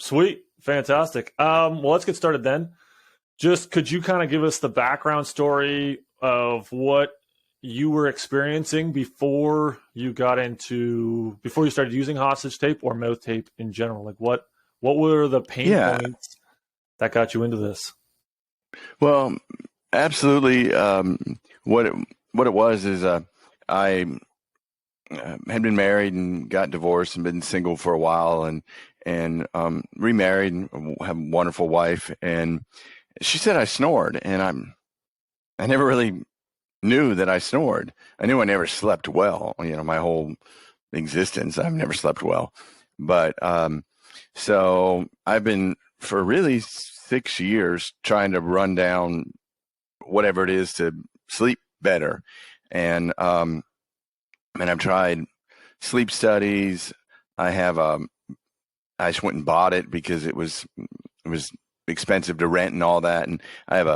Sweet. Fantastic. Well, let's get started then. Just could you kind of give us the background story of what you were experiencing before you started using hostage tape or mouth tape in general? Like what were the pain Yeah. points that got you into this? Well, absolutely. What it was is I had been married and got divorced and been single for a while and remarried and have a wonderful wife. And she said I snored, and I never really knew that I snored. I knew I never slept well. My whole existence, I've never slept well. But so I've been for really 6 years trying to run down whatever it is to sleep better. And I've tried sleep studies. I just went and bought it because it was expensive to rent and all that. And I have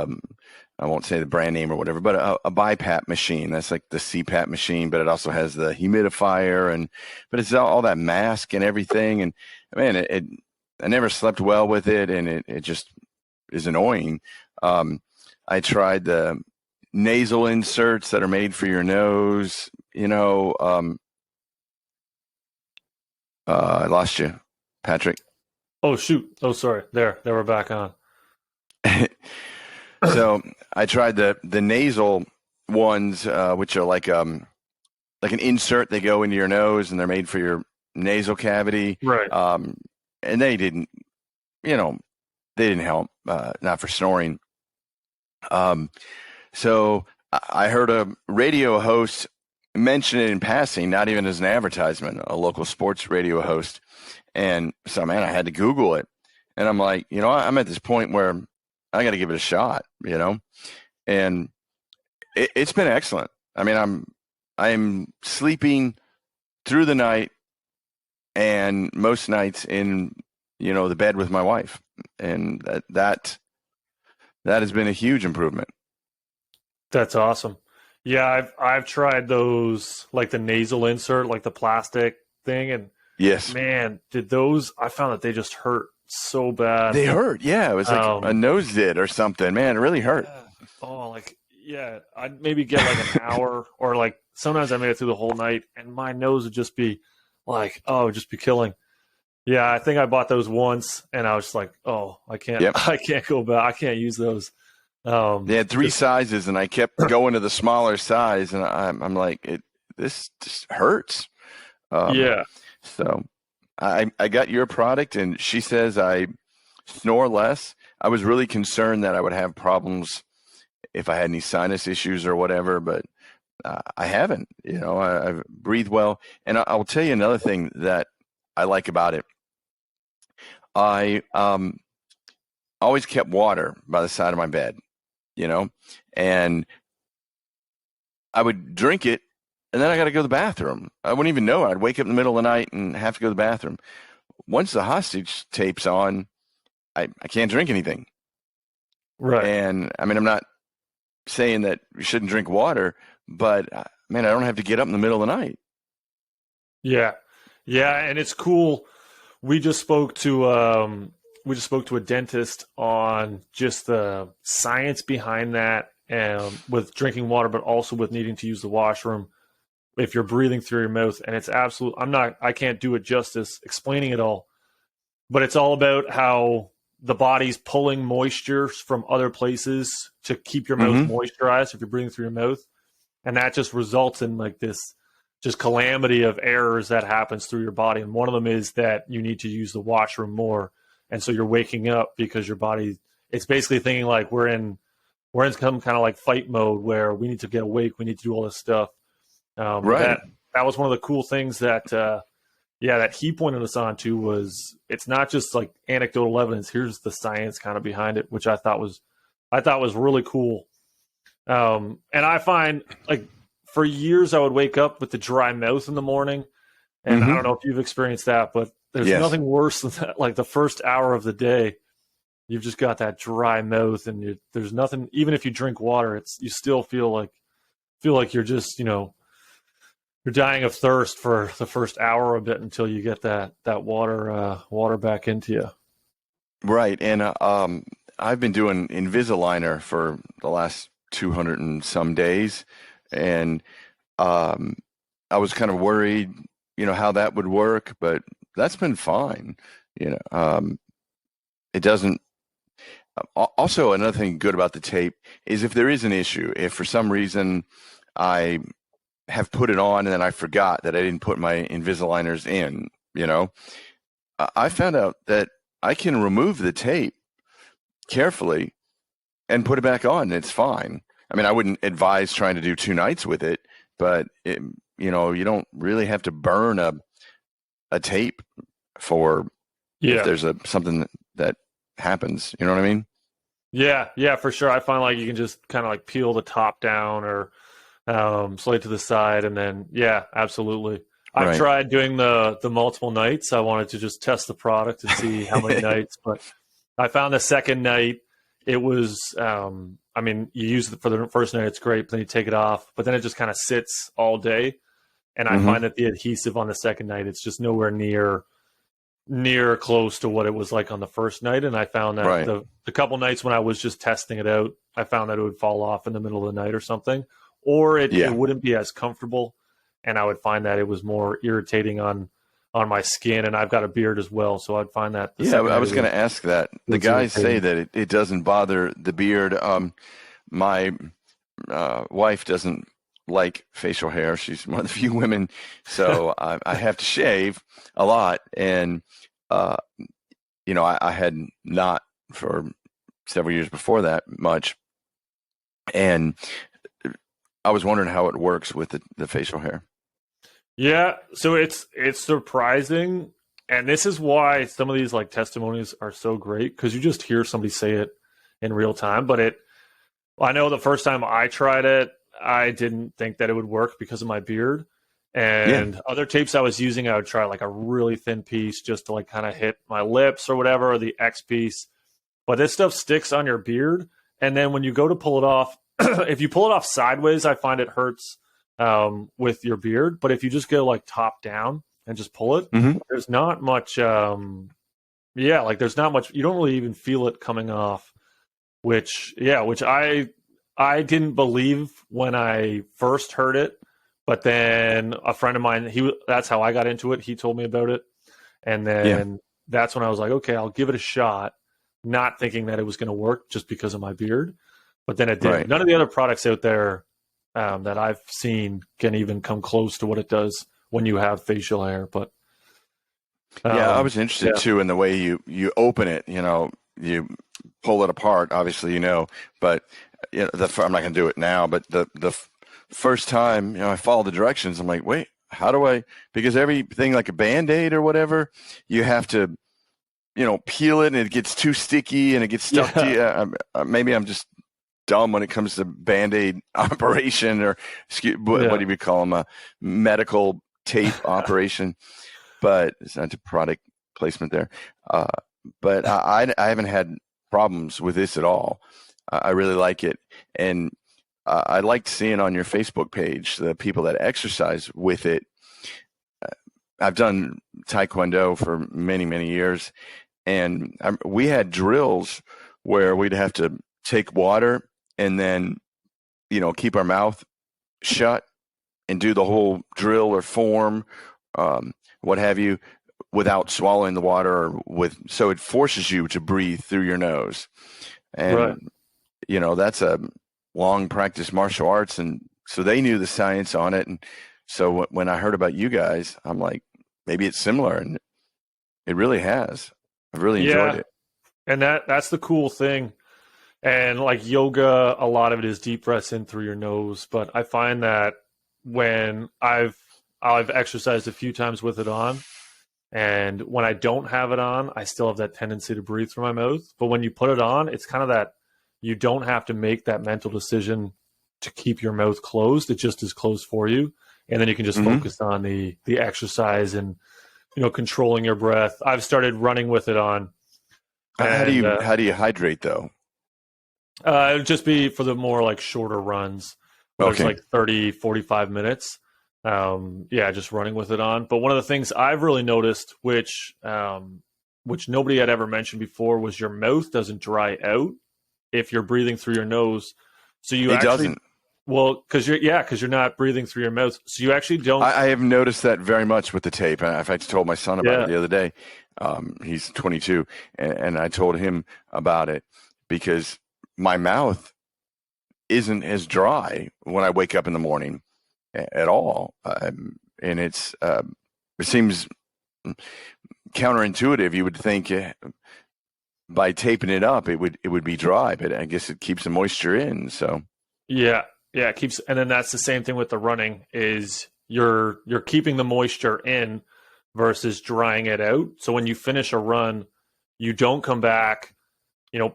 I won't say the brand name or whatever, but a BiPap machine. That's like the CPAP machine, but it also has the humidifier but it's all that mask and everything. And man, I never slept well with it, and it just is annoying. I tried the nasal inserts that are made for your nose. I lost you, Patrick. Oh shoot. Oh sorry. There we're back on. So I tried the nasal ones, which are like an insert. They go into your nose and they're made for your nasal cavity. Right. And they didn't help, not for snoring. So I heard a radio host mention it in passing, not even as an advertisement, a local sports radio host. And so, man, I had to Google it. And I'm like, I'm at this point where I got to give it a shot, and it's been excellent. I mean, I'm sleeping through the night and most nights in, the bed with my wife. And that has been a huge improvement. That's awesome. Yeah, I've tried those, like the nasal insert, like the plastic thing, and yes, man, I found that they just hurt so bad. They hurt. Yeah, it was like a nose did or something. Man, it really hurt. I'd maybe get like an hour, or like sometimes I made it through the whole night, and my nose would just be like, just be killing. Yeah, I think I bought those once, and I was just like, I can't, I can't go back. I can't use those. They had three sizes, and I kept going to the smaller size, and I'm like, this just hurts. So I got your product, and she says I snore less. I was really concerned that I would have problems if I had any sinus issues or whatever, but I haven't. I breathe well. And I'll tell you another thing that I like about it. I always kept water by the side of my bed, and I would drink it, and then I got to go to the bathroom. I wouldn't even know. I'd wake up in the middle of the night and have to go to the bathroom. Once the hostage tape's on, I can't drink anything. Right. And I mean, I'm not saying that you shouldn't drink water, but man, I don't have to get up in the middle of the night. Yeah. And it's cool. We just spoke to a dentist on just the science behind that, with drinking water, but also with needing to use the washroom if you're breathing through your mouth. And it's I can't do it justice explaining it all, but it's all about how the body's pulling moisture from other places to keep your mouth moisturized if you're breathing through your mouth. And that just results in like this just calamity of errors that happens through your body. And one of them is that you need to use the washroom more. And so you're waking up because your body, it's basically thinking like we're in some kind of like fight mode where we need to get awake. We need to do all this stuff. Right. That was one of the cool things that he pointed us on to, was it's not just like anecdotal evidence. Here's the science kind of behind it, which I thought was really cool. And I find, like, for years I would wake up with the dry mouth in the morning, and I don't know if you've experienced that, but there's nothing worse than that. Like the first hour of the day, you've just got that dry mouth, and there's nothing. Even if you drink water, you still feel like you're just you're dying of thirst for the first hour of it until you get that water back into you. Right. And I've been doing Invisaligner for the last 200 and some days. And um, I was kind of worried, how that would work, but that's been fine. It doesn't. Also, another thing good about the tape is if there is an issue, if for some reason I have put it on and then I forgot that I didn't put my Invisaligners in, I found out that I can remove the tape carefully and put it back on. And it's fine. I mean, I wouldn't advise trying to do 2 nights with it, but you don't really have to burn a tape for if Yeah. there's something that happens. You know what I mean? Yeah, yeah, for sure. I find like you can just kind of like peel the top down or slide to the side, and then yeah, absolutely. I've Right. tried doing the multiple nights. I wanted to just test the product and see how many nights, but I found the second night it was. I mean, you use it for the first night, it's great. But then you take it off, but then it just kind of sits all day, and I Hmm. find that the adhesive on the second night it's just nowhere near close to what it was like on the first night. And I found that Right. the couple nights when I was just testing it out, I found that it would fall off in the middle of the night or something, or it Yeah. wouldn't be as comfortable. And I would find that it was more irritating on my skin. And I've got a beard as well. So I'd find that the Yeah. second I night was going to ask that. it The was guys say irritating. that it doesn't bother the beard. My wife doesn't like facial hair. She's one of the few women, so I have to shave a lot. And uh, I had not for several years before that much, and I was wondering how it works with the facial hair. Yeah, so it's surprising, and this is why some of these like testimonies are so great because you just hear somebody say it in real time. But I know the first time I tried it, I didn't think that it would work because of my beard. Yeah. And other tapes I was using, I would try like a really thin piece just to like kind of hit my lips or whatever, or the X piece. But this stuff sticks on your beard, and then when you go to pull it off, if you pull it off sideways, I find it hurts with your beard. But if you just go like top down and just pull it, Hmm. there's not much. Yeah, like there's not much. You don't really even feel it coming off. Which I didn't believe when I first heard it, but then a friend of mine, that's how I got into it. He told me about it, and Yeah. then that's when I was like, okay, I'll give it a shot, not thinking that it was going to work just because of my beard, but then it did. Right. None of the other products out there that I've seen can even come close to what it does when you have facial hair. But Yeah, I was interested yeah, too in the way you open it. You pull it apart, obviously, but I'm not going to do it now. But the first time, I follow the directions. I'm like, wait, how do I? Because everything like a Band-Aid or whatever, you have to, peel it and it gets too sticky and it gets stuck to yeah, you. Maybe I'm just dumb when it comes to Band-Aid operation or what yeah, do you call them? A medical tape operation, but it's not a product placement there. Uh, but I haven't had problems with this at all. I really like it. And I liked seeing on your Facebook page the people that exercise with it. I've done Taekwondo for many, many years. And we had drills where we'd have to take water and then, keep our mouth shut and do the whole drill or form, what have you, without swallowing the water or so it forces you to breathe through your nose. right. And, that's a long practice martial arts. And so they knew the science on it. And so when I heard about you guys, I'm like, maybe it's similar. And it really has. I've really enjoyed Yeah, it. and that's the cool thing. And like yoga, a lot of it is deep breaths in through your nose. But I find that when I've exercised a few times with it on, and when I don't have it on, I still have that tendency to breathe through my mouth. But when you put it on, it's kind of that you don't have to make that mental decision to keep your mouth closed. It just is closed for you. And then you can just Hmm. focus on the exercise and controlling your breath. I've started running with it on, How do and you how do you hydrate though? it would just be for the more like shorter runs, whether it's Okay. like 30, 45 minutes. Yeah, just running with it on. But one of the things I've really noticed, which which nobody had ever mentioned before, was your mouth doesn't dry out if you're breathing through your nose. So you It actually, doesn't. well, because you're not breathing through your mouth. So you actually don't. I have noticed that very much with the tape. In fact, I told my son about it Yeah. the other day. He's 22, and I told him about it because my mouth isn't as dry when I wake up in the morning at all. And it seems counterintuitive. You would think by taping it up, it would be dry, but I guess it keeps the moisture in. So Yeah. Yeah. It keeps, and then that's the same thing with the running is you're keeping the moisture in versus drying it out. So when you finish a run, you don't come back,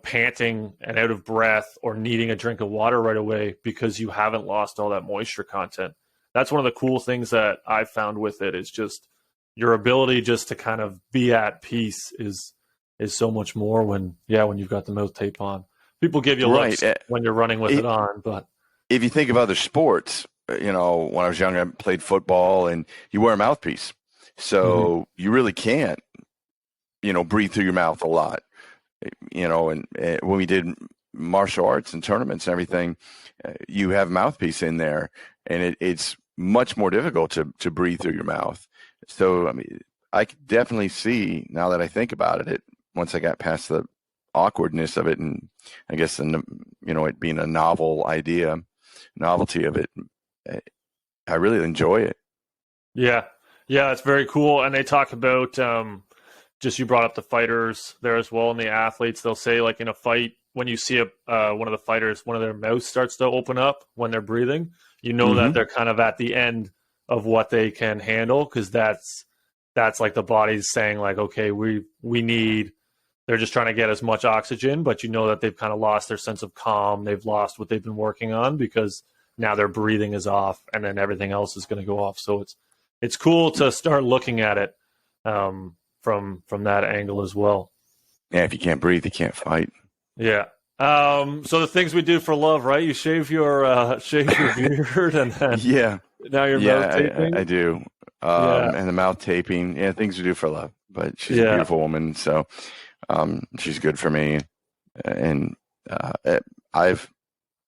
panting and out of breath or needing a drink of water right away because you haven't lost all that moisture content. That's one of the cool things that I've found with it is just your ability just to kind of be at peace is so much more when you've got the mouth tape on. People give you looks right. when you're running with it on, but If you think of other sports, when I was younger, I played football, and you wear a mouthpiece, so you really can't, breathe through your mouth a lot. And when we did martial arts and tournaments and everything, you have mouthpiece in there, and it's much more difficult to breathe through your mouth. So, I mean, I could definitely see now that I think about it, once I got past the awkwardness of it, and I guess, it being a novelty of it, I really enjoy it. yeah, yeah, it's very cool. And they talk about just you brought up the fighters there as well, and the athletes. They'll say like in a fight when you see one of the fighters, one of their mouths starts to open up when they're breathing, you know that they're kind of at the end of what they can handle because that's like the body's saying like, okay, we need. They're just trying to get as much oxygen, but you know that they've kind of lost their sense of calm. They've lost what they've been working on because now their breathing is off, and then everything else is going to go off. So it's cool to start looking at it from that angle as well. Yeah, if you can't breathe, you can't fight. Yeah. So the things we do for love, right? You shave your beard, and then Yeah, now you're mouth yeah, I taping. do. Yeah. And the mouth taping, yeah, things we do for love. But she's a Yeah. beautiful woman, so she's good for me, and I've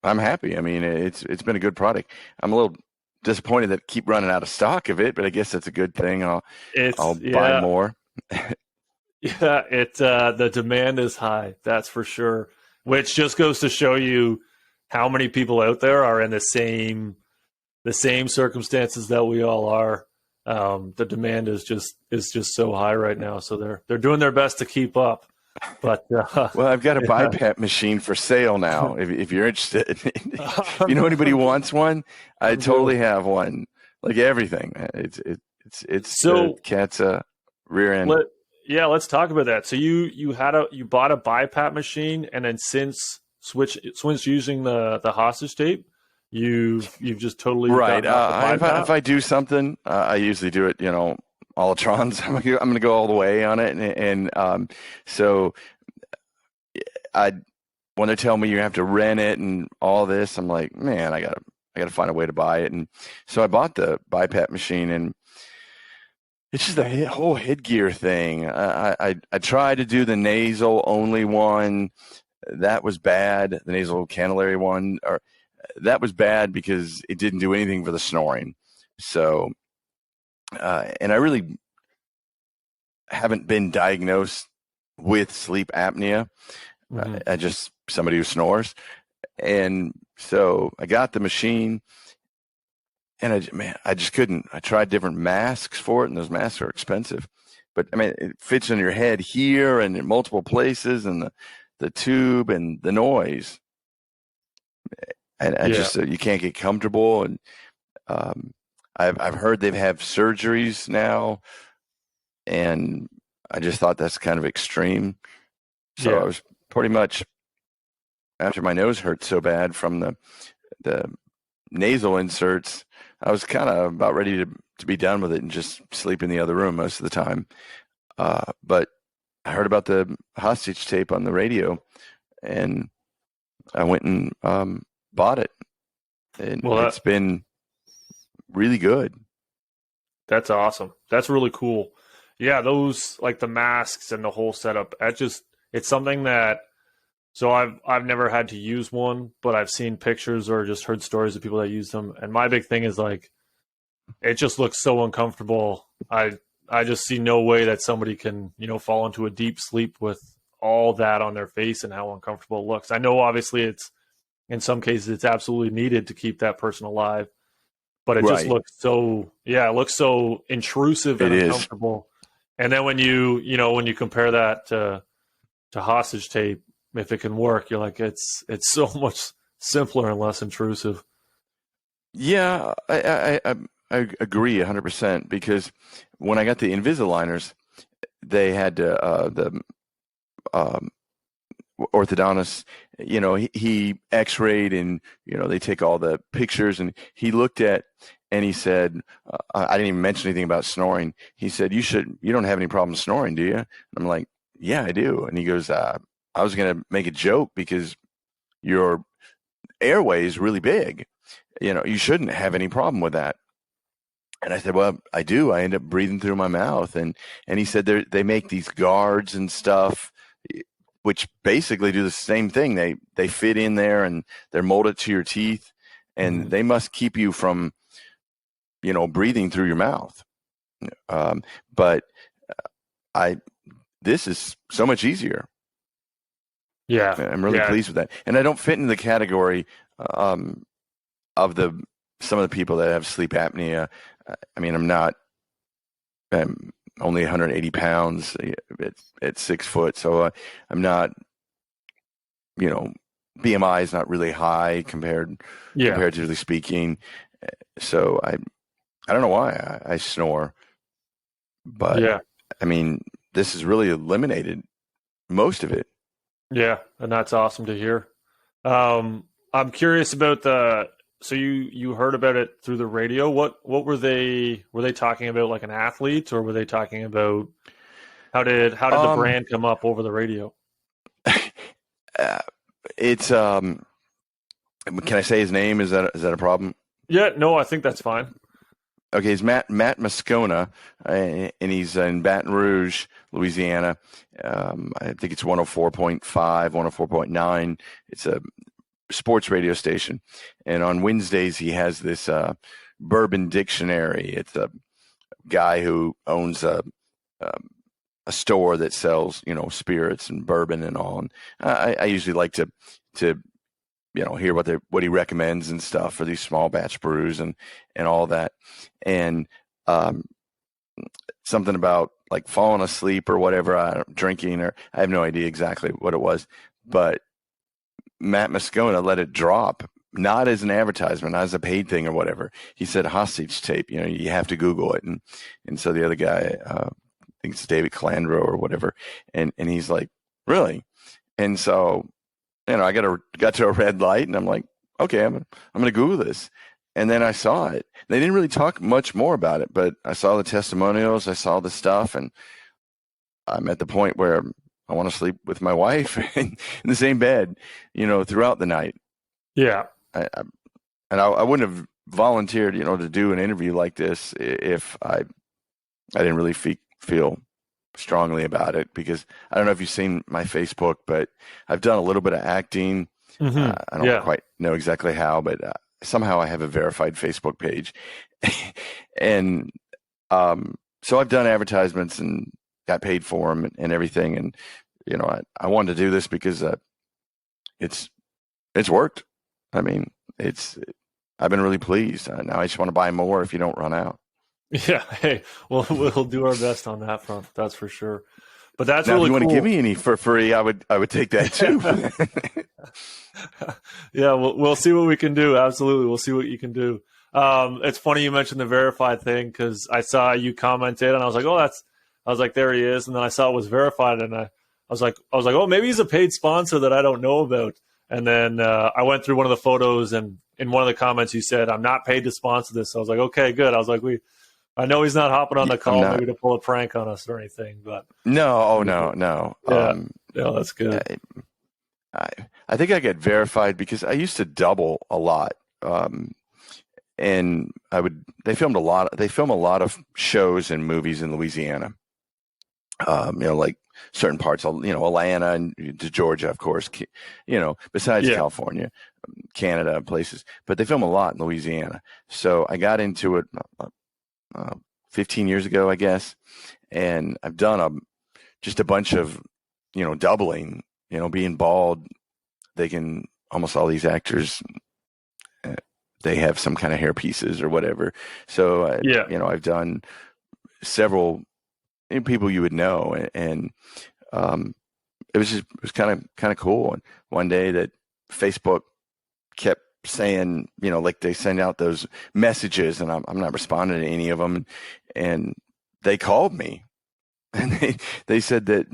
I'm happy. I mean, it's been a good product. I'm a little disappointed that keep running out of stock of it, but I guess that's a good thing. I'll It's buy yeah. more. Yeah, the demand is high, that's for sure. Which just goes to show you how many people out there are in the same circumstances that we all are. The demand is just so high right now, so they're doing their best to keep up. But Well, I've got a yeah. BiPap machine for sale now. If you're interested, if you know anybody who wants one, I I'm good. totally have one. Like everything, it's the So cat's rear end. let let's talk about that. So you bought a BiPap machine, and then since switch using the hostage tape, you've just totally Right. gotten off the If BiPap. I do something, I usually do it, all trons. I'm gonna go all the way on it, and so I when they tell me you have to rent it and all this, I'm like, man, I gotta find a way to buy it, and so I bought the BiPAP machine, and it's just the whole headgear thing. I tried to do the nasal only one. That was bad. The nasal cannulary one, or that was bad because it didn't do anything for the snoring. So, and I really haven't been diagnosed with sleep apnea. Hmm. I just somebody who snores, and so I got the machine, and I just couldn't. I tried different masks for it, and those masks are expensive. But I mean, it fits in your head here and in multiple places, and the tube and the noise, and I Yeah, just you can't get comfortable. And um, I've heard they've have surgeries now, and I just thought that's kind of extreme. So I yeah, was pretty much after my nose hurt so bad from the nasal inserts, I was kind of about ready to be done with it and just sleep in the other room most of the time. But I heard about the hostage tape on the radio, and I went and bought it, and well, it's been really good. that's awesome. That's really cool. yeah, those like the masks and the whole setup. It's something that so I've never had to use one, but I've seen pictures or just heard stories of people that use them. And my big thing is like it just looks so uncomfortable. I just see no way that somebody can, fall into a deep sleep with all that on their face and how uncomfortable it looks. I know obviously it's in some cases it's absolutely needed to keep that person alive, but it just Right. looks so it looks so intrusive It and is. uncomfortable. And then when you compare that to hostage tape, if it can work, you're like it's so much simpler and less intrusive. Yeah, I agree 100% because when I got the Invisaligners, they had the um, orthodontist, he x-rayed and, they take all the pictures and he looked at and he said, I didn't even mention anything about snoring. He said, you don't have any problem snoring, do you? And I'm like, yeah, I do. And he goes, I was going to make a joke because your airway is really big. You shouldn't have any problem with that. And I said, well, I do. I end up breathing through my mouth. And he said they make these guards and stuff, which basically do the same thing. They fit in there and they're molded to your teeth, and Mhm. they must keep you from, breathing through your mouth. But I this is so much easier. Yeah, I'm really yeah, pleased with that, and I don't fit in the category um, of some of the people that have sleep apnea. I mean, I'm only 180 pounds at 6 foot, so I'm not, you know, BMI is not really high yeah, comparatively speaking. So I don't know why I snore, but yeah, I mean, this has really eliminated most of it. yeah, and that's awesome to hear. I'm curious about the. So you heard about it through the radio. What were they talking about like an athlete, or were they talking about how did the Um, brand come up over the radio? uh, it's can I say his name? Is that a problem? Yeah, no, I think that's fine. Okay, it's Matt Moscona, and he's in Baton Rouge, Louisiana. I think it's 104.5, 104.9. It's a sports radio station, and on Wednesdays he has this bourbon dictionary. It's a guy who owns a store that sells spirits and bourbon and all. And I usually like to hear what he recommends and stuff for these small batch brews and all that. And um, something about like falling asleep or whatever, drinking, or I have no idea exactly what it was, but Matt Moscona let it drop, not as an advertisement, not as a paid thing or whatever. He said hostage tape. You have to Google it, and so the other guy, I think it's David Calandro or whatever, and he's like, really? And so I got to a red light, and I'm like, okay, I'm gonna Google this, and then I saw it. They didn't really talk much more about it, but I saw the testimonials, I saw the stuff, and I'm at the point where I want to sleep with my wife in the same bed, throughout the night. Yeah, I and I wouldn't have volunteered, to do an interview like this if I didn't really feel strongly about it, because I don't know if you've seen my Facebook, but I've done a little bit of acting. I don't yeah, quite know exactly how, but somehow I have a verified Facebook page, and so I've done advertisements and got paid for them and everything. And I wanted to do this because it's it's worked. I mean, I've been really pleased. Now I just want to buy more if you don't run out. yeah. Hey, well, we'll do our best on that front. That's for sure. But that's Now, if really you want to give cool. me any for free, I would take that too. Yeah, we'll see what we can do. Absolutely, we'll see what you can do. It's funny you mentioned the verified thing because I saw you commented and I was like, oh, I was like, there he is, and then I saw it was verified, and I was like, oh, maybe he's a paid sponsor that I don't know about. And then I went through one of the photos, and in one of the comments you said, I'm not paid to sponsor this. So I was like, okay, good. I was like, I know he's not hopping on Yeah, the I'm call not. maybe to pull a prank on us or anything, but No, oh no, no. yeah, yeah, that's good. I, I I think I get verified because I used to double a lot. Um, and they film a lot of shows and movies in Louisiana. like certain parts of, Atlanta and to Georgia, of course, besides Yeah. California, Canada, places, but they film a lot in Louisiana. So I got into it 15 years ago, I guess, and I've done just a bunch of, doubling, being bald. They can, almost all these actors, they have some kind of hair pieces or whatever. So, Yeah. I've done several people you would know, and it was kind of cool. And one day that Facebook kept saying, like they send out those messages, and I'm not responding to any of them, and they called me, and they said that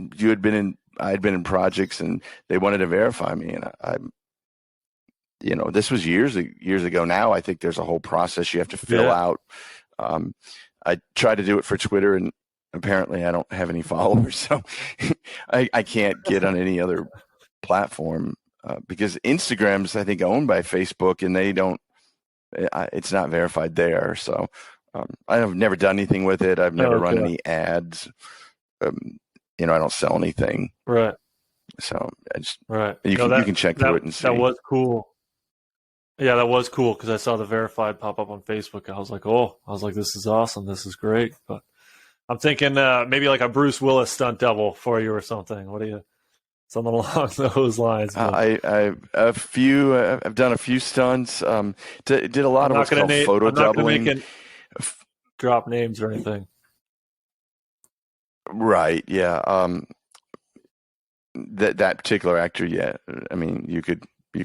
I had been in projects, and they wanted to verify me, and this was years ago. Now I think there's a whole process you have to fill Yeah. out. I tried to do it for Twitter, and apparently I don't have any followers, so I can't get on any other platform because Instagram's, I think, owned by Facebook, and they don't. It's not verified there, so I have never done anything with it. I've never run any ads. I don't sell anything. Right. So Right. you can check through it and see. That was cool. Yeah, that was cool because I saw the verified pop up on Facebook. I was like, this is awesome. This is great. But I'm thinking maybe like a Bruce Willis stunt double for you or something. What do you? Something along those lines. I've done a few stunts. Did a lot of what's called photo doubling. Drop names or anything. Right. Yeah. That particular actor. Yeah. I mean, you could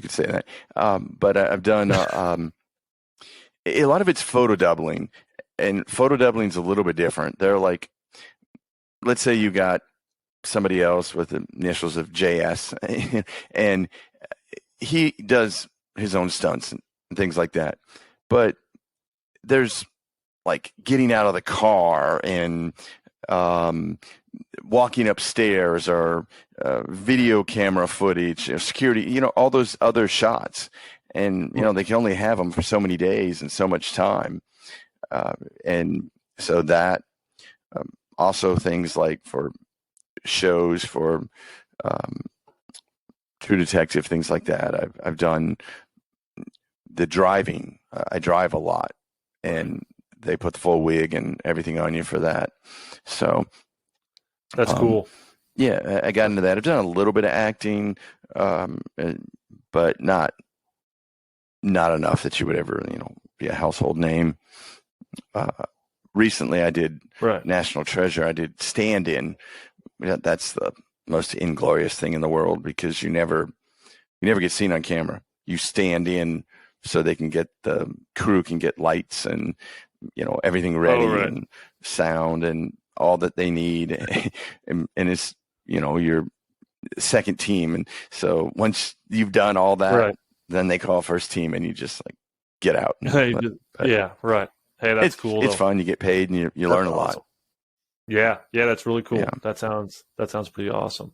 say that. But I've done a lot of it's photo doubling, and photo doubling is a little bit different. They're like, let's say you got somebody else with the initials of JS, and he does his own stunts and things like that. But there's like getting out of the car and walking upstairs, or video camera footage, security, all those other shots. And, they can only have them for so many days and so much time. And so that also things like for shows, for True Detective, things like that. I've done the driving. I drive a lot, and they put the full wig and everything on you for that. So that's cool. Yeah, I got into that. I've done a little bit of acting, but not enough that you would ever, be a household name. Recently, I did National Treasure. I did stand-in. That's the most inglorious thing in the world because you never get seen on camera. You stand in so the crew can get lights and everything ready and sound and all that they need, and it's your second team. And so once you've done all that, then they call first team, and you just like get out. Yeah, right. Hey, that's cool. It's fun. You get paid, and you learn a lot. Yeah, that's really cool. Yeah. That sounds pretty awesome.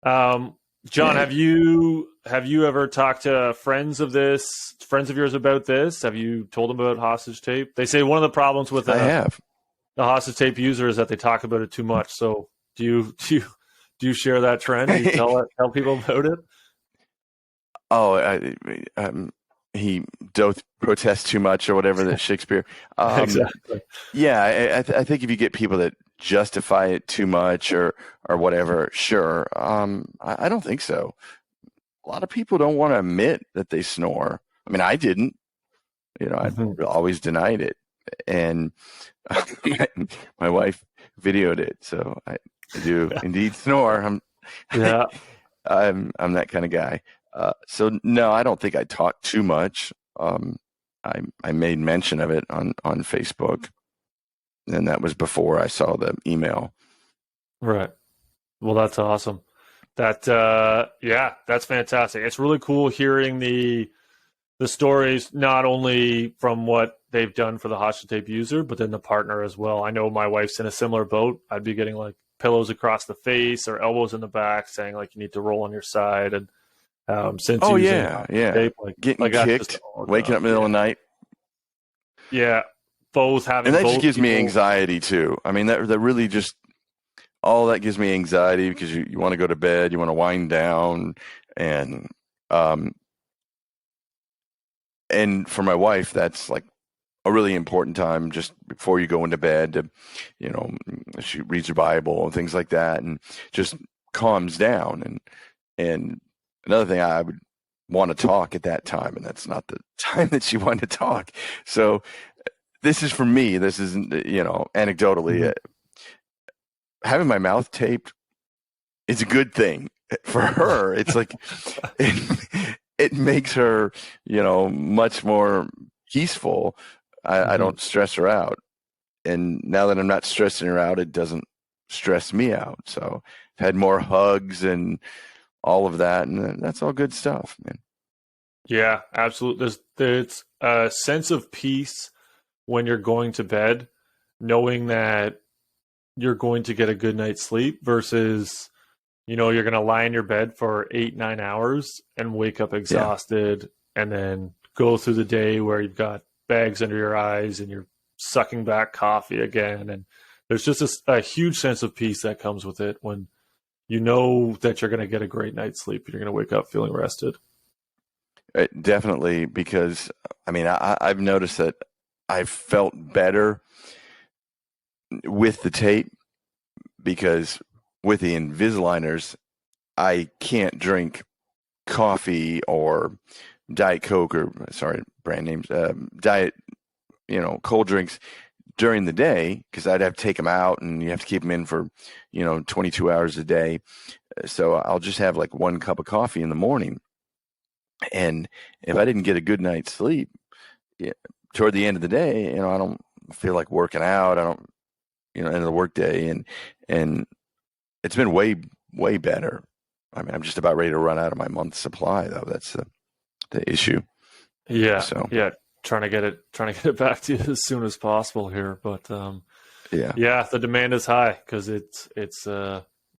John, have you ever talked to friends of yours about this? Have you told them about hostage tape? They say one of the problems with the hostage tape user is that they talk about it too much. So do you share that trend? Do you tell people about it? Oh, he doth protest too much or whatever that Shakespeare. Exactly. Yeah, I think if you get people that justify it too much or whatever, sure. I don't think so. A lot of people don't want to admit that they snore. I mean, I didn't. I always denied it, and my wife videoed it, so I do indeed snore. I'm that kind of guy. So no, I don't think I talk too much. I made mention of it on Facebook, and that was before I saw the email. Right. Well, that's awesome. That's fantastic. It's really cool hearing the stories, not only from what they've done for the hostage tape user, but then the partner as well. I know my wife's in a similar boat. I'd be getting like pillows across the face or elbows in the back saying like you need to roll on your side. And since tape, getting kicked, waking up in the middle of the night. Yeah, both having, and that just gives me anxiety too. I mean, that really just all that gives me anxiety because you want to go to bed, you want to wind down, and um, and for my wife, that's like a really important time just before you go into bed to, you know, she reads her Bible and things like that, and just calms down. And another thing, I would want to talk at that time, and that's not the time that she wanted to talk. So this is for me. This isn't, anecdotally, having my mouth taped is a good thing for her. It's like it makes her, much more peaceful. I don't stress her out. And now that I'm not stressing her out, it doesn't stress me out. So I've had more hugs and all of that, and that's all good stuff, man. Yeah, absolutely. There's a sense of peace when you're going to bed, knowing that you're going to get a good night's sleep versus, you're going to lie in your bed for 8, 9 hours and wake up exhausted and then go through the day where you've got bags under your eyes and you're sucking back coffee again. And there's just a huge sense of peace that comes with it when you know that you're going to get a great night's sleep and you're going to wake up feeling rested. Definitely, because I've noticed that I've felt better with the tape because with the Invisaligners, I can't drink coffee or Diet Coke or, sorry, brand names, diet, cold drinks during the day because I'd have to take them out and you have to keep them in for, 22 hours a day. So I'll just have like one cup of coffee in the morning. And if I didn't get a good night's sleep, toward the end of the day, I don't feel like working out. I don't, end of the workday, and it's been way, way better. I'm just about ready to run out of my month's supply, though. That's the issue. Yeah. So Yeah. Trying to get it back to you as soon as possible here. But, yeah, the demand is high because it's